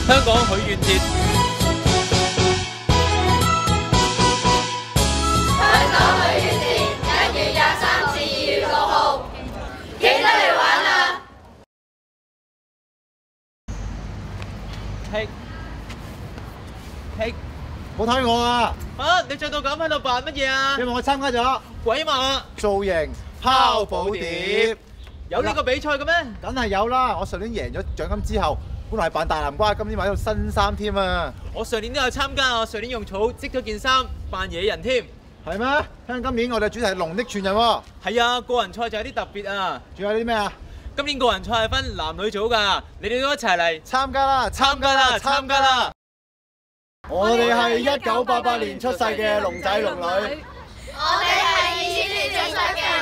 香港許願節。香港許願節1月23至2月6號，記得嚟玩啦！嘿，冇睇我啊！啊！你着到咁喺度扮乜嘢啊？因為我參加咗鬼馬造型拋寶碟，有呢個比賽嘅咩？梗係有啦！我上年贏咗獎金之後，本來係扮大南瓜，今年買到新衫添啊！我上年都有參加啊！上年用草織咗件衫扮野人添。係咩？聽今年我哋主題係龍的傳人喎。係啊，個人賽就有啲特別啊！仲有啲咩啊？今年個人賽係分男女組㗎，你哋都一齊嚟參加啦！參加啦！參加啦！我哋係1988年出世嘅龍仔龍女。我哋係2000年出世嘅